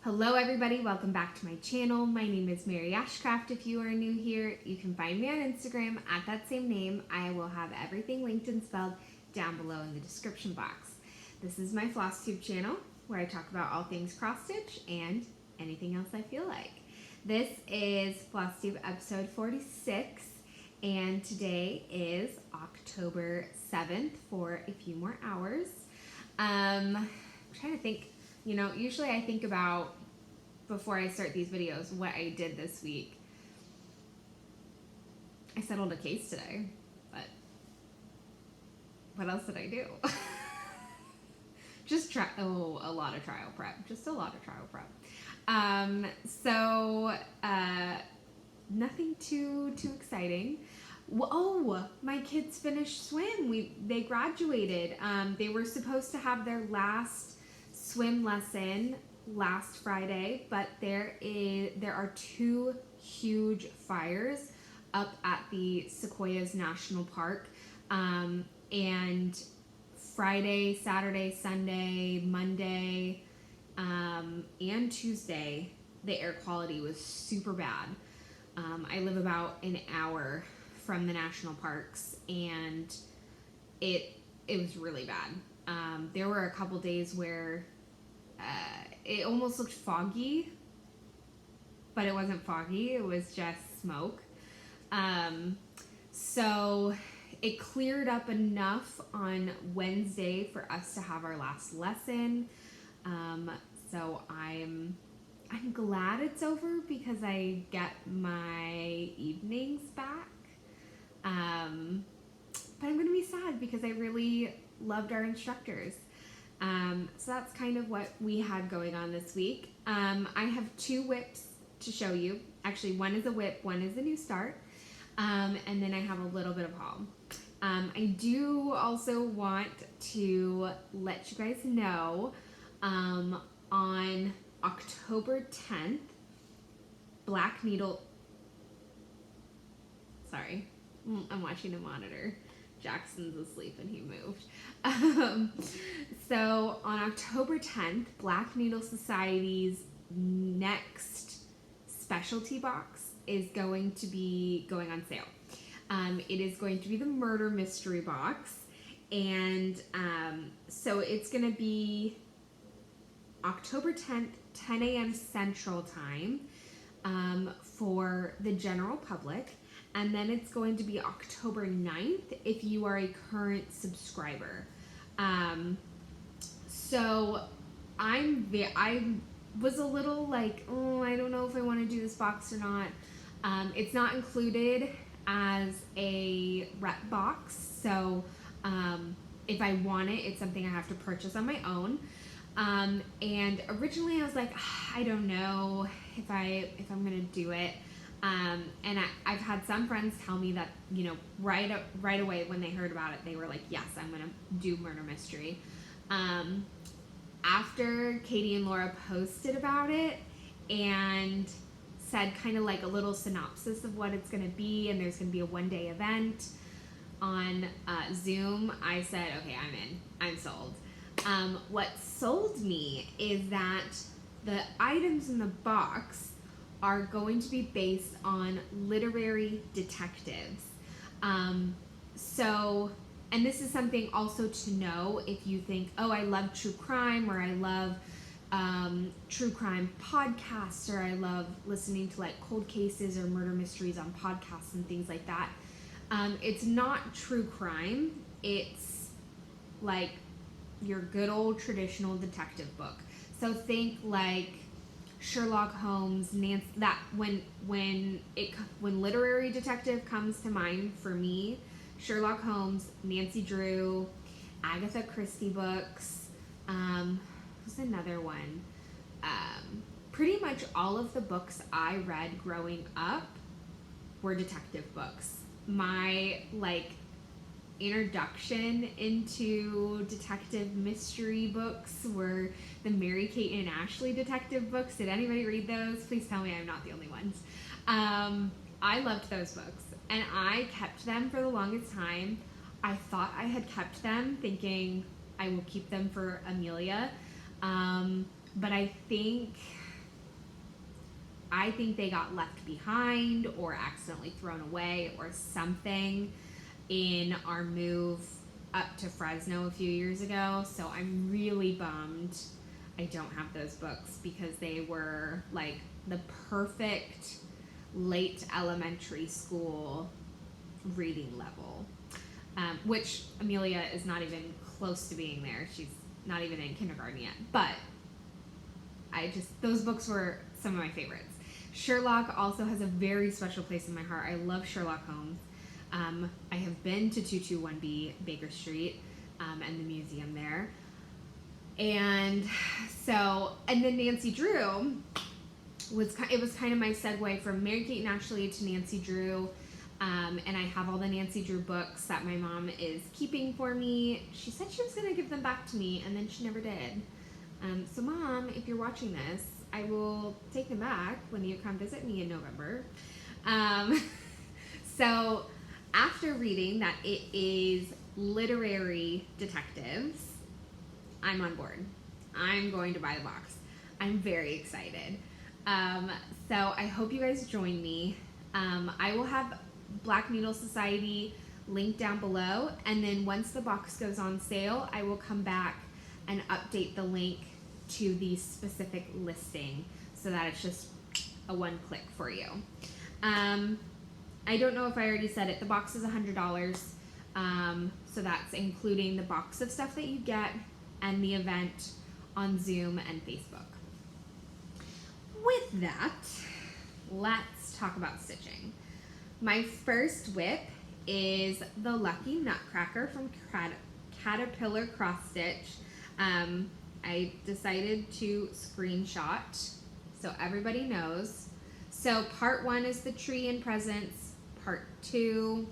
Hello everybody, welcome back to my channel. My name is Mary Ashcraft. If you are new here, you can find me on Instagram at that same name. I will have everything linked and spelled down below in the description box. This is my Flosstube channel where I talk about all things cross stitch and anything else I feel like. This is Flosstube episode 46 and today is October 7th for a few more hours. I'm trying to think. You know, usually I think about, before I start these videos, what I did this week. I settled a case today, but what else did I do? A lot of trial prep. Just a lot of trial prep. Nothing too exciting. Oh, my kids finished swim. They graduated. They were supposed to have their last swim lesson last Friday, but there are two huge fires up at the Sequoias National Park, and Friday, Saturday, Sunday, Monday, and Tuesday the air quality was super bad. I live about an hour from the national parks and it was really bad. There were a couple days where it almost looked foggy, but it wasn't foggy, it was just smoke. So it cleared up enough on Wednesday for us to have our last lesson. So I'm glad it's over because I get my evenings back. But I'm gonna be sad because I really loved our instructors. So that's kind of what we had going on this week. I have two whips to show you. Actually, one is a whip, one is a new start. And then I have a little bit of haul. I do also want to let you guys know, on October 10th, sorry, I'm watching a monitor. Jackson's asleep and he moved. So on October 10th, Black Needle Society's next specialty box is going to be going on sale. It is going to be the murder mystery box, and so it's going to be October 10th, 10 a.m. Central Time, for the general public. And then it's going to be October 9th if you are a current subscriber. So I was a little like, oh, I don't know if I want to do this box or not. It's not included as a rep box. So if I want it, it's something I have to purchase on my own. And originally I was like, I don't know if I'm going to do it. And I've had some friends tell me that, you know, right away when they heard about it, they were like, yes, I'm going to do murder mystery. After Katie and Laura posted about it and said kind of like a little synopsis of what it's going to be, and there's going to be a one-day event on Zoom, I said, okay, I'm in. I'm sold. What sold me is that the items in the box are going to be based on literary detectives. And this is something also to know if you think, oh, I love true crime, or I love true crime podcasts, or I love listening to like cold cases or murder mysteries on podcasts and things like that. It's not true crime. It's like your good old traditional detective book. So think like Sherlock Holmes, when literary detective comes to mind for me, Sherlock Holmes, Nancy Drew, Agatha Christie books, who's another one? Pretty much all of the books I read growing up were detective books. My introduction into detective mystery books were the Mary Kate and Ashley detective books. Did anybody read those? Please tell me I'm not the only ones. I loved those books and I kept them for the longest time. I thought I had kept them thinking I will keep them for Amelia, but I think I think they got left behind or accidentally thrown away or something in our move up to Fresno a few years ago. So I'm really bummed I don't have those books because they were like the perfect late elementary school reading level, which Amelia is not even close to being there. She's not even in kindergarten yet. But those books were some of my favorites. Sherlock also has a very special place in my heart. I love Sherlock Holmes. I have been to 221B Baker Street and the museum there. And then Nancy Drew was kind of my segue from Mary-Kate and Ashley to Nancy Drew. And I have all the Nancy Drew books that my mom is keeping for me. She said she was going to give them back to me, and then she never did. So Mom, if you're watching this, I will take them back when you come visit me in November. So after reading that it is literary detectives, I'm on board. I'm going to buy the box. I'm very excited. So I hope you guys join me. I will have Black Needle Society linked down below, and then once the box goes on sale, I will come back and update the link to the specific listing so that it's just a one click for you. I don't know if I already said it. The box is $100. So that's including the box of stuff that you get and the event on Zoom and Facebook. With that, let's talk about stitching. My first WIP is the Lucky Nutcracker from Caterpillar Cross Stitch. I decided to screenshot so everybody knows. So part 1 is the tree and presents. Part 2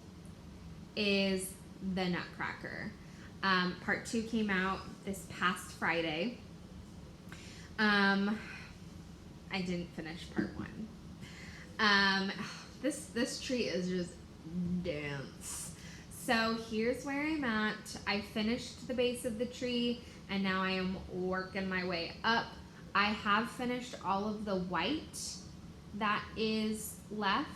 is the Nutcracker. Part 2 came out this past Friday. I didn't finish part 1. This tree is just dense. So here's where I'm at. I finished the base of the tree and now I am working my way up. I have finished all of the white that is left.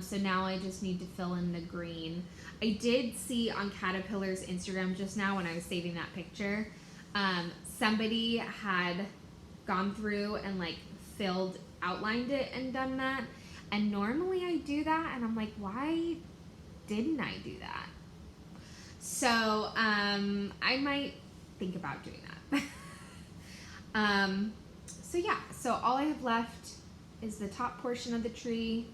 So now I just need to fill in the green. I did see on Caterpillar's Instagram just now when I was saving that picture, somebody had gone through and like outlined it and done that. And normally I do that and I'm like, why didn't I do that? So I might think about doing that. So yeah, so all I have left is the top portion of the tree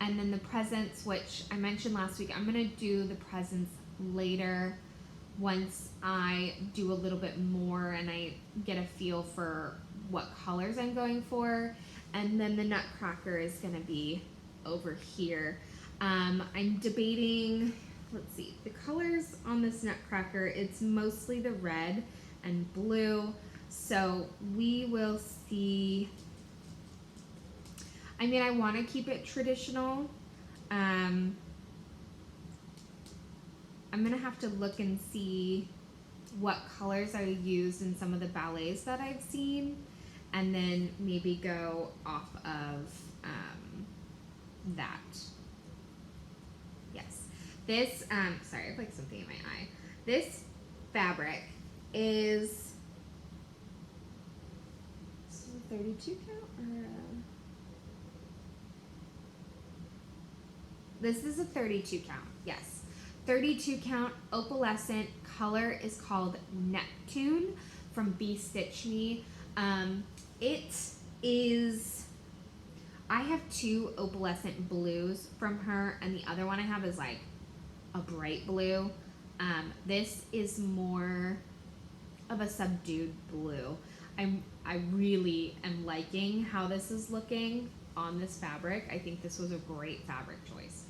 and then the presents, which I mentioned last week. I'm gonna do the presents later once I do a little bit more and I get a feel for what colors I'm going for. And then the Nutcracker is gonna be over here. I'm debating, let's see, the colors on this Nutcracker, it's mostly the red and blue. So we will see. I mean, I want to keep it traditional. I'm going to have to look and see what colors I used in some of the ballets that I've seen, and then maybe go off of that. Yes. This, sorry, I have like something in my eye. This fabric is 32 count or this is a 32 count, yes. 32 count opalescent, color is called Neptune from Be Stitch Me. It is, I have 2 opalescent blues from her and the other one I have is like a bright blue. This is more of a subdued blue. I really am liking how this is looking on this fabric. I think this was a great fabric choice.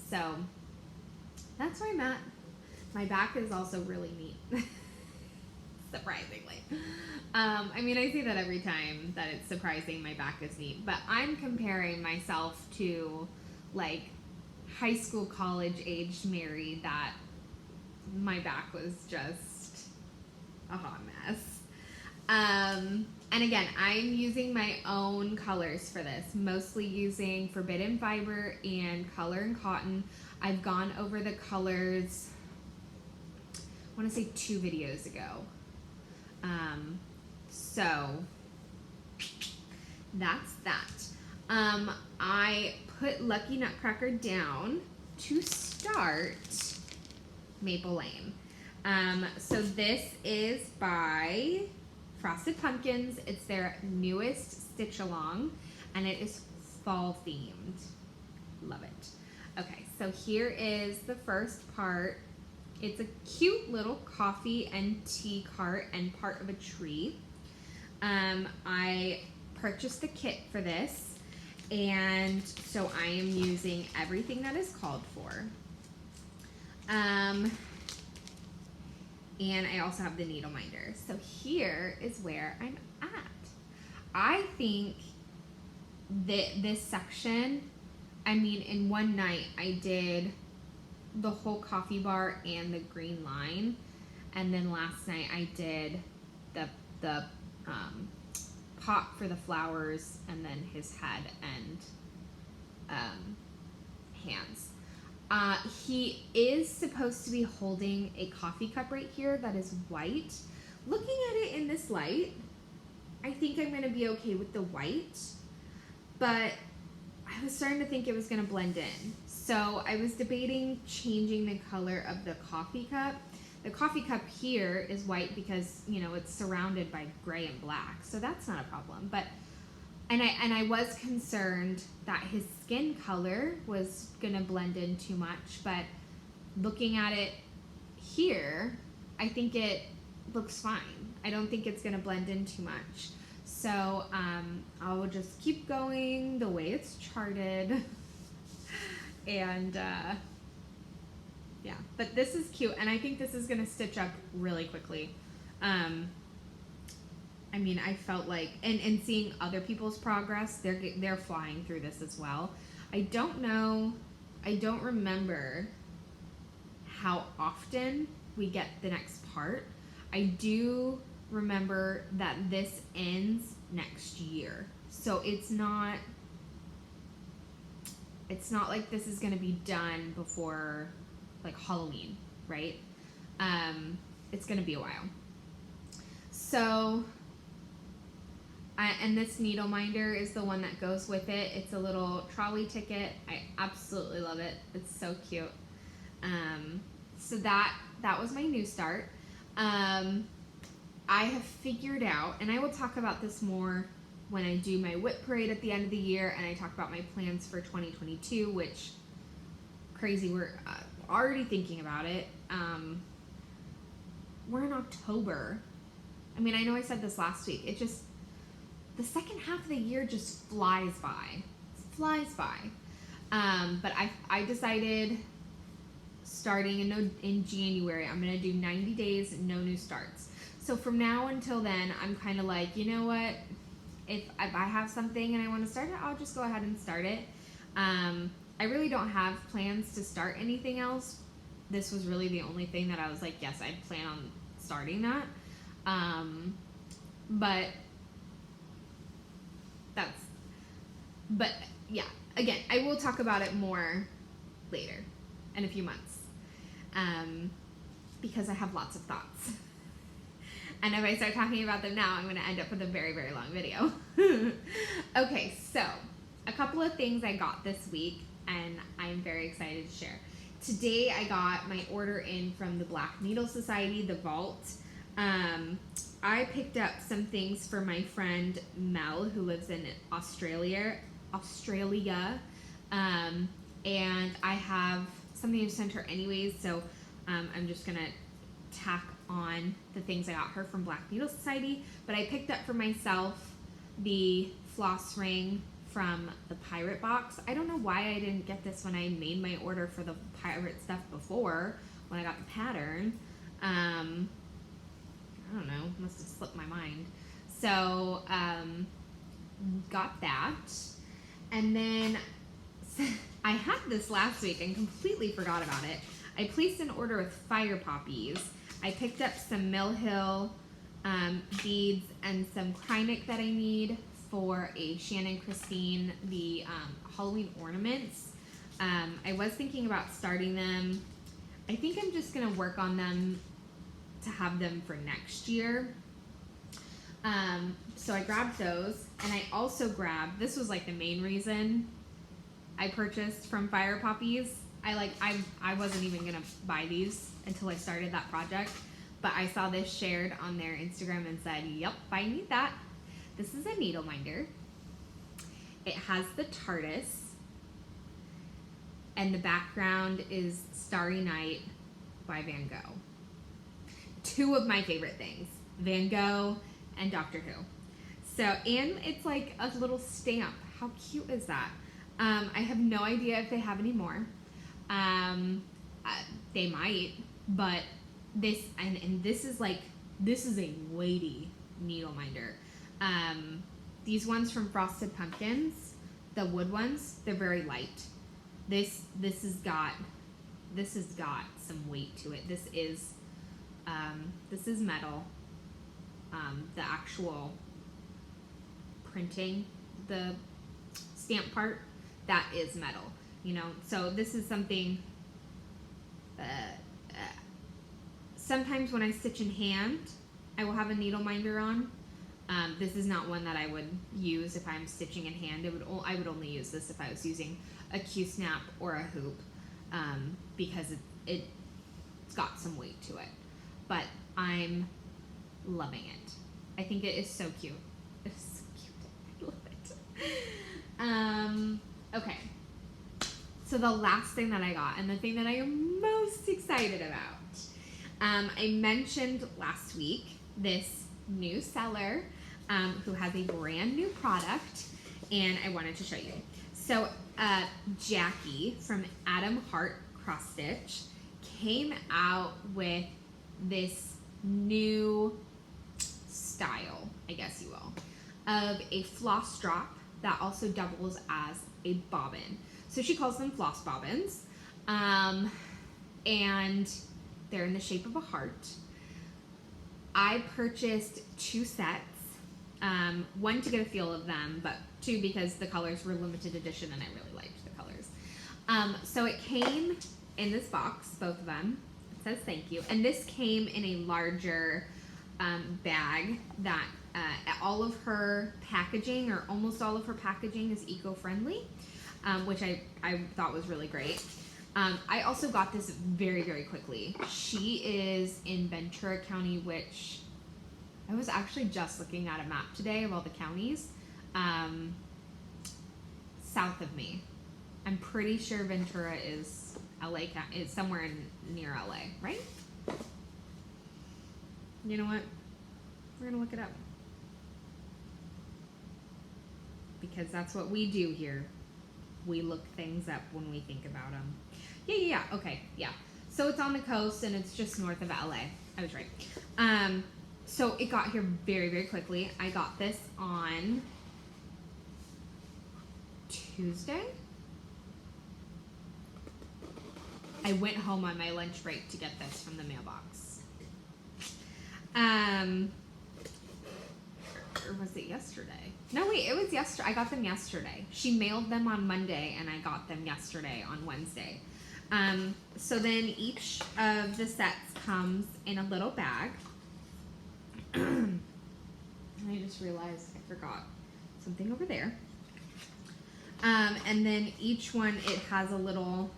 So that's where I'm at. My back is also really neat, surprisingly. I mean, I say that every time that it's surprising my back is neat, but I'm comparing myself to like high school, college aged Mary that my back was just a hot mess. And again, I'm using my own colors for this, mostly using Forbidden Fiber and Color and Cotton. I've gone over the colors, I want to say 2 videos ago. So that's that. I put Lucky Nutcracker down to start Maple Lane. So this is by Frosted Pumpkins. It's their newest stitch along, and it is fall themed. Love it. Okay, so here is the first part. It's a cute little coffee and tea cart and part of a tree. I purchased the kit for this, and so I am using everything that is called for. And I also have the needle minder. So here is where I'm at. I think that this section, I mean, in one night I did the whole coffee bar and the green line, and then last night I did the pot for the flowers, and then his head and hands. He is supposed to be holding a coffee cup right here that is white. Looking at it in this light, I think I'm going to be okay with the white, but I was starting to think it was going to blend in. So I was debating changing the color of the coffee cup. The coffee cup here is white because, you know, it's surrounded by gray and black, so that's not a problem. But and I was concerned that his skin color was gonna blend in too much, but looking at it here, I think it looks fine. I don't think it's gonna blend in too much. So I'll just keep going the way it's charted. And yeah, but this is cute, and I think this is gonna stitch up really quickly. I mean, I felt like, and seeing other people's progress, they're flying through this as well. I don't remember how often we get the next part. I do remember that this ends next year, so it's not like this is gonna be done before like Halloween, right? It's gonna be a while. So, and this needle minder is the one that goes with it. It's a little trolley ticket. I absolutely love it. It's so cute. So that was my new start. I have figured out, and I will talk about this more when I do my whip parade at the end of the year, and I talk about my plans for 2022, which, crazy, we're already thinking about it. We're in October. I mean, I know I said this last week. It just, the second half of the year just flies by. It flies by. But I decided starting in January, I'm going to do 90 days, no new starts. So from now until then, I'm kind of like, you know what? If I have something and I want to start it, I'll just go ahead and start it. I really don't have plans to start anything else. This was really the only thing that I was like, yes, I plan on starting that. But yeah, again, I will talk about it more later in a few months, because I have lots of thoughts. And if I start talking about them now, I'm going to end up with a very, very long video. Okay, so a couple of things I got this week, and I'm very excited to share. Today I got my order in from the Black Needle Society, the Vault. I picked up some things for my friend Mel, who lives in Australia, and I have something to send her anyways, so I'm just gonna tack on the things I got her from Black Needle Society. But I picked up for myself the floss ring from the pirate box. I don't know why I didn't get this when I made my order for the pirate stuff before, when I got the pattern. I don't know, must have slipped my mind. So, got that. And then, I had this last week and completely forgot about it. I placed an order with Fire Poppies. I picked up some Mill Hill beads and some Krynic that I need for a Shannon Christine, the Halloween ornaments. I was thinking about starting them. I think I'm just gonna work on them to have them for next year. So I grabbed those, and I also grabbed, this was like the main reason I purchased from Fire Poppies. I wasn't even gonna buy these until I started that project, but I saw this shared on their Instagram and said, yep, I need that. This is a needle minder. It has the TARDIS, and the background is Starry Night by Van Gogh. Two of my favorite things, Van Gogh and Doctor Who. So, and it's like a little stamp. How cute is that? I have no idea if they have any more. They might, but this, and this is like, this is a weighty needle minder. These ones from Frosted Pumpkins, the wood ones, they're very light. This has got some weight to it. This is metal. The actual printing, the stamp part, that is metal, you know. So this is something, sometimes when I stitch in hand, I will have a needle minder on. This is not one that I would use if I'm stitching in hand. I would only use this if I was using a Q-snap or a hoop, because it's got some weight to it. But I'm loving it. I think it is so cute. It's so cute. I love it. Okay. So the last thing that I got, and the thing that I am most excited about, I mentioned last week this new seller who has a brand new product, and I wanted to show you. So Jackie from Adam Hart Cross Stitch came out with this new style, I guess you will, of a floss drop that also doubles as a bobbin. So she calls them floss bobbins, and they're in the shape of a heart. I purchased 2 sets, one to get a feel of them, but 2 because the colors were limited edition and I really liked the colors. So it came in this box, both of them. It says thank you. And this came in a larger bag that all of her packaging, or almost all of her packaging, is eco-friendly, which I thought was really great. I also got this very, very quickly. She is in Ventura County, which I was actually just looking at a map today of all the counties south of me. I'm pretty sure Ventura is LA, is somewhere near LA, right? You know what? We're gonna look it up, because that's what we do here. We look things up when we think about them. Yeah, okay, yeah. So it's on the coast and it's just north of LA. I was right. So it got here very, very quickly. I got this on Tuesday. I went home on my lunch break to get this from the mailbox. Or was it yesterday? No, wait, it was yesterday. I got them yesterday. She mailed them on Monday and I got them yesterday on Wednesday. So then each of the sets comes in a little bag. And I just realized I forgot something over there. And then each one, it has a little,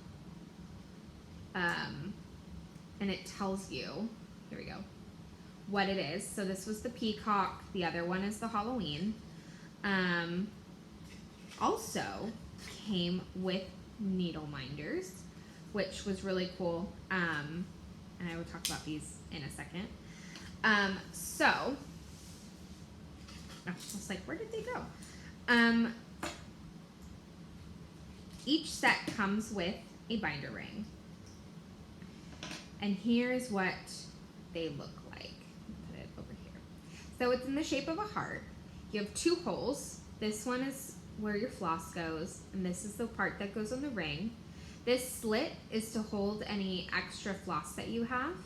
and it tells you, here we go, what it is. So this was the peacock. The other one is the Halloween. Also came with needle minders, which was really cool. And I will talk about these in a second. So, I was like, where did they go? Each set comes with a binder ring. And here's what they look like. Put it over here. So it's in the shape of a heart. You have 2 holes. This one is where your floss goes, and this is the part that goes on the ring. This slit is to hold any extra floss that you have.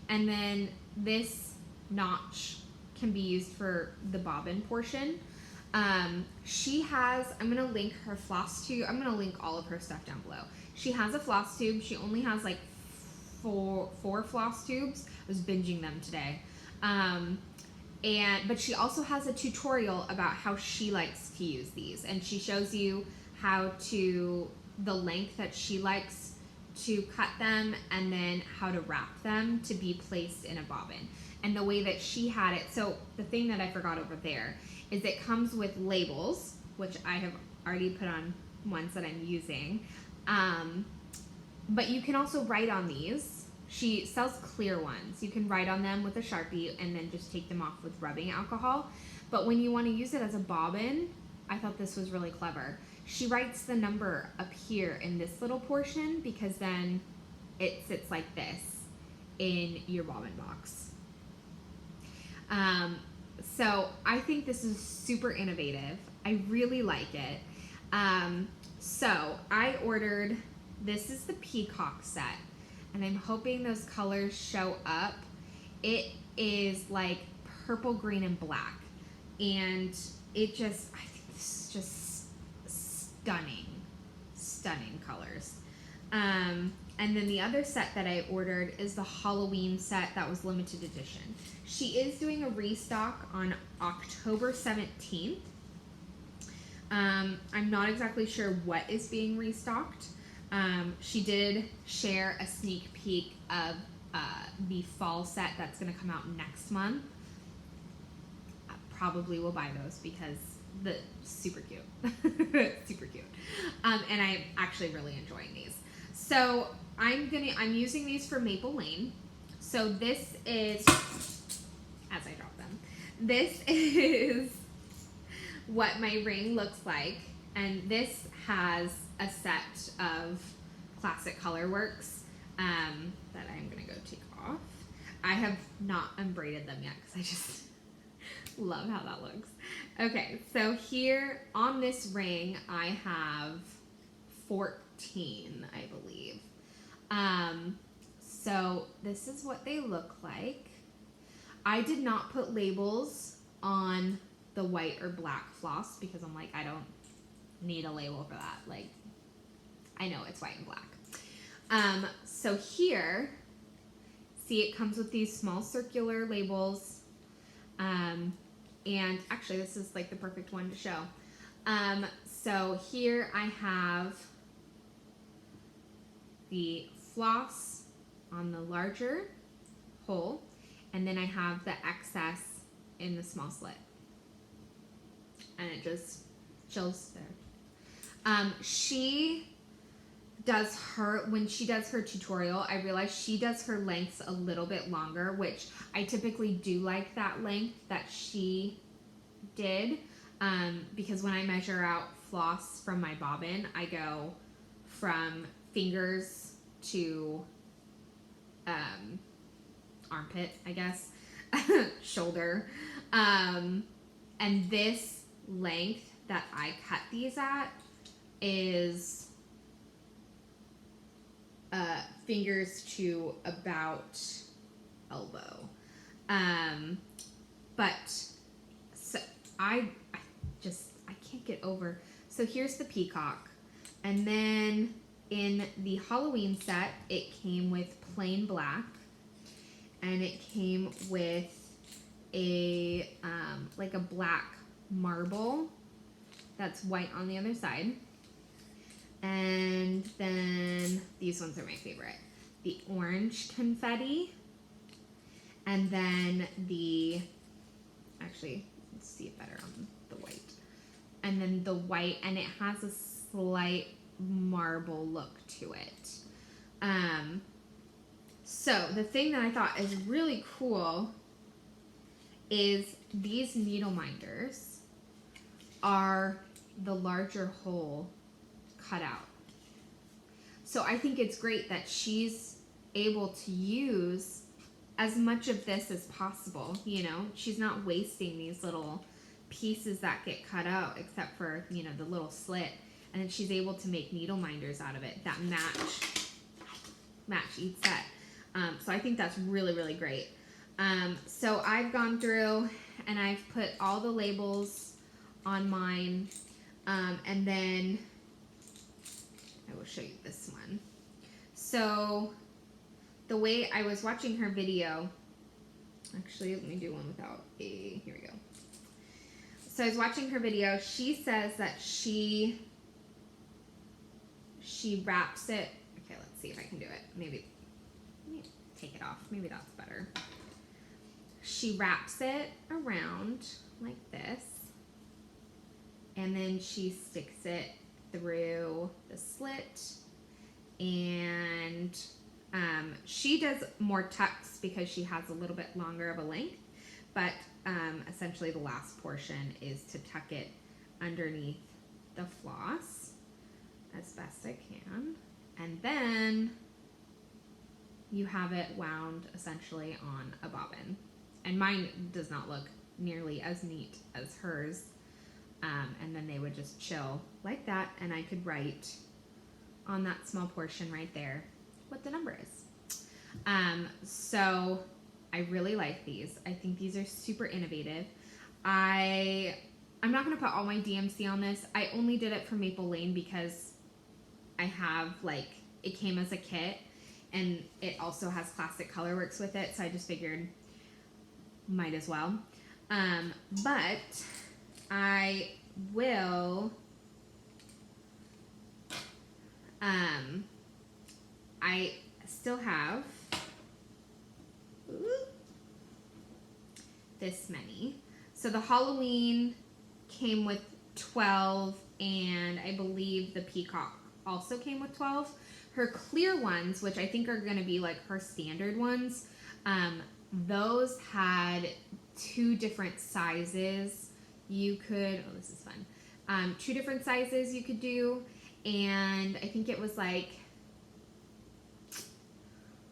And then this notch can be used for the bobbin portion. She has, I'm going to link her Flosstube. I'm going to link all of her stuff down below. She has a Flosstube. She only has like four Flosstubes. I was binging them today. But she also has a tutorial about how she likes to use these. And she shows you the length that she likes to cut them, and then how to wrap them to be placed in a bobbin. And the way that she had it, so the thing that I forgot over there is it comes with labels, which I have already put on ones that I'm using. But you can also write on these. She sells clear ones. You can write on them with a Sharpie and then just take them off with rubbing alcohol. But when you want to use it as a bobbin, I thought this was really clever. She writes the number up here in this little portion, because then it sits like this in your bobbin box. So I think this is super innovative. I really like it. So I ordered, this is the peacock set, and I'm hoping those colors show up. It is like purple, green, and black. And I think this is just stunning colors. And then the other set that I ordered is the Halloween set that was limited edition. She is doing a restock on October 17th. I'm not exactly sure what is being restocked. She did share a sneak peek of the fall set that's going to come out next month. I probably will buy those because the super cute. Super cute. And I'm actually really enjoying these. So I'm using these for Maple Lane. So this is, as I drop them, this is what my ring looks like. And this has a set of classic Colorworks that I'm gonna go take off. I have not unbraided them yet because I just love how that looks. Okay, so here on this ring, I have 14, I believe. So this is what they look like. I did not put labels on the white or black floss because I'm like, I don't need a label for that. Like, I know it's white and black. So here, see, it comes with these small circular labels. And actually this is like the perfect one to show. So here I have the floss on the larger hole, and then I have the excess in the small slit. And it just chills there. When she does her tutorial, I realize she does her lengths a little bit longer, which I typically do like that length that she did, because when I measure out floss from my bobbin, I go from fingers to armpit, I guess, shoulder, and this length that I cut these at is fingers to about elbow. But so I can't get over. So here's the peacock, and then in the Halloween set, it came with plain black, and it came with a like a black marble that's white on the other side. And then these ones are my favorite. The orange confetti, and then actually, let's see it better on the white. And then the white, and it has a slight marble look to it. So the thing that I thought is really cool is these needle minders are the larger hole cut out. So I think it's great that she's able to use as much of this as possible. You know, she's not wasting these little pieces that get cut out, except for, you know, the little slit. And then she's able to make needle minders out of it that match each set. So I think that's really, really great. So I've gone through and I've put all the labels on mine, and then I will show you this one. So the way I was watching her video, actually let me do one without a, here we go. So I was watching her video. She says that she wraps it. Okay, let's see if I can do it. Maybe let me take it off. Maybe that's better. She wraps it around like this, and then she sticks it through the slit, and she does more tucks because she has a little bit longer of a length, but essentially the last portion is to tuck it underneath the floss as best I can, and then you have it wound essentially on a bobbin. And mine does not look nearly as neat as hers, and then they would just chill like that, and I could write on that small portion right there what the number is. So I really like these. I think these are super innovative. I'm not going to put all my DMC on this. I only did it for Maple Lane because I have, like, it came as a kit, and it also has Classic Colorworks with it, so I just figured might as well. But I will, I still have this many. So the Halloween came with 12, and I believe the Peacock also came with 12. Her clear ones, which I think are going to be like her standard ones, those had 2 different sizes you could, oh, this is fun, 2 different sizes you could do, and I think it was like,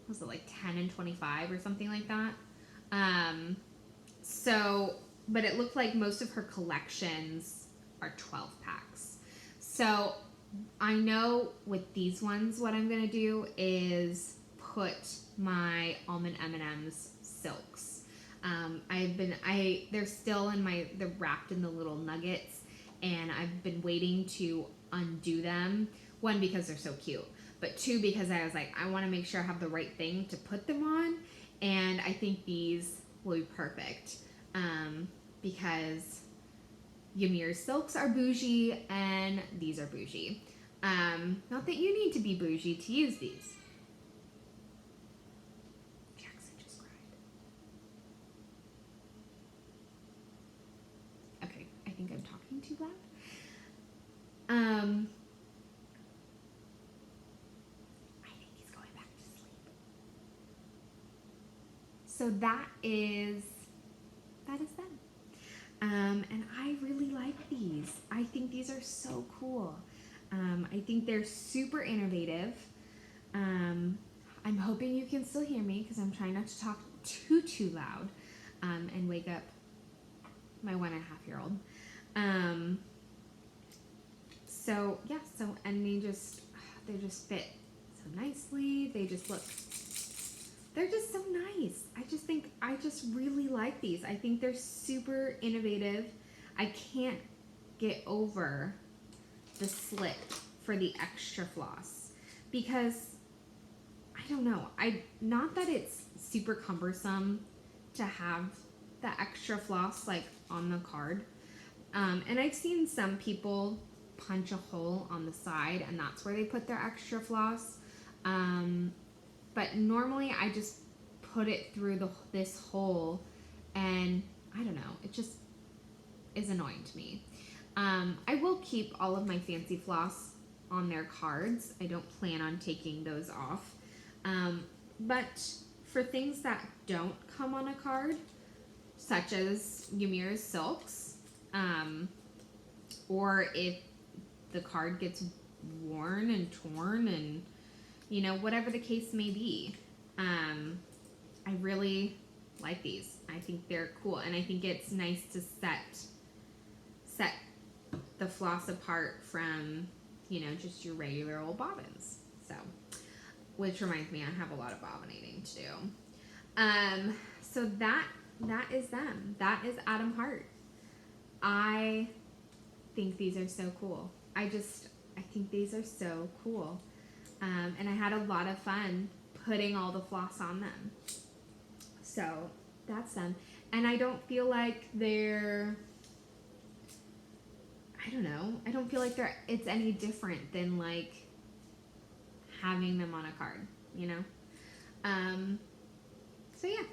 was it like 10 and 25 or something like that? So, but it looked like most of her collections are 12 packs. So I know with these ones, what I'm going to do is put my almond M&Ms silks. They're still in they're wrapped in the little nuggets, and I've been waiting to undo them. 1, because they're so cute, but 2, because I was like, I want to make sure I have the right thing to put them on, and I think these will be perfect, because Ymir's silks are bougie, and these are bougie. Not that you need to be bougie to use these. Jackson just cried. Okay, I think I'm talking too loud. I think he's going back to sleep. So that is them. And I really like these. I think these are so cool. I think they're super innovative. I'm hoping you can still hear me because I'm trying not to talk too loud and wake up my 1.5-year-old. So yeah, and they just fit so nicely. They just look, they're just so nice. I just really like these. I think they're super innovative. I can't get over the slit for the extra floss because I don't know. Not that it's super cumbersome to have the extra floss like on the card. And I've seen some people punch a hole on the side and that's where they put their extra floss. But normally I just put it through this hole, and I don't know, it just is annoying to me. I will keep all of my fancy floss on their cards. I don't plan on taking those off. But for things that don't come on a card, such as Ymir's silks, or if the card gets worn and torn and, you know, whatever the case may be, I really like these. I think they're cool, and I think it's nice to set the floss apart from, you know, just your regular old bobbins. So, which reminds me, I have a lot of bobbinating to do. So that that is them. That is Adam Hart. I think these are so cool. I think these are so cool. And I had a lot of fun putting all the floss on them. So that's them. And I don't feel like they're, I don't know, I don't feel like it's any different than like having them on a card, you know? So yeah.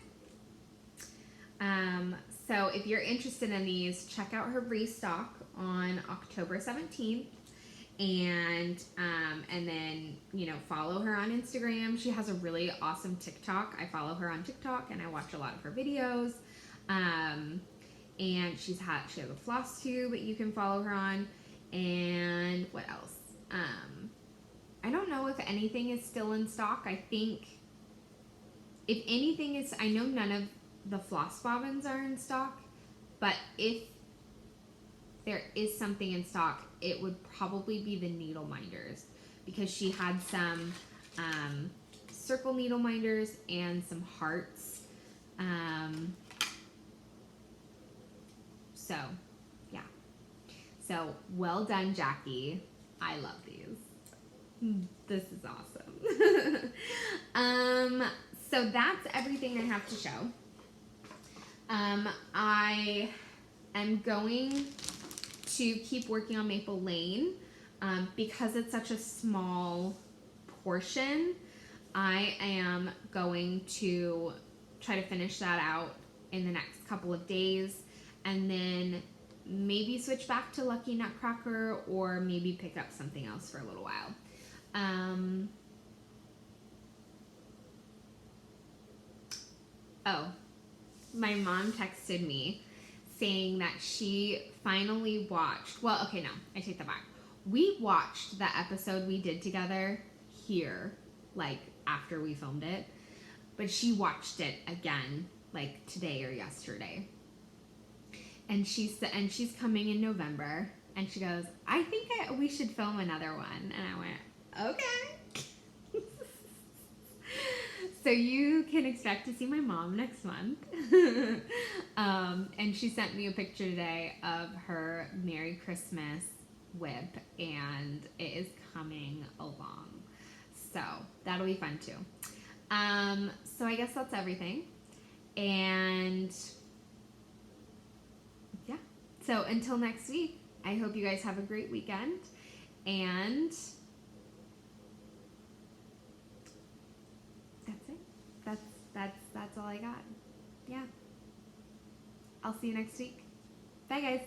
So if you're interested in these, check out her restock on October 17th. And then, you know, follow her on Instagram. She has a really awesome TikTok. I follow her on TikTok and I watch a lot of her videos. And she has a Flosstube that you can follow her on. And what else? I don't know if anything is still in stock. I think if anything is, I know none of the floss bobbins are in stock, but if there is something in stock, it would probably be the needle minders, because she had some circle needle minders and some hearts. So yeah, so well done, Jackie. I love these. This is awesome. So that's everything I have to show. I am going to keep working on Maple Lane because it's such a small portion. I am going to try to finish that out in the next couple of days, and then maybe switch back to Lucky Nutcracker, or maybe pick up something else for a little while. Oh, my mom texted me saying that she finally watched, well, okay, no, I take that back. We watched the episode we did together here, like, after we filmed it, but she watched it again, like, today or yesterday. And she's coming in November, and she goes, I think we should film another one. And I went, okay. So you can expect to see my mom next month. And she sent me a picture today of her Merry Christmas whip, and it is coming along. So that'll be fun too. So I guess that's everything. And yeah. So until next week, I hope you guys have a great weekend. And that's it. That's all I got. Yeah. I'll see you next week. Bye, guys.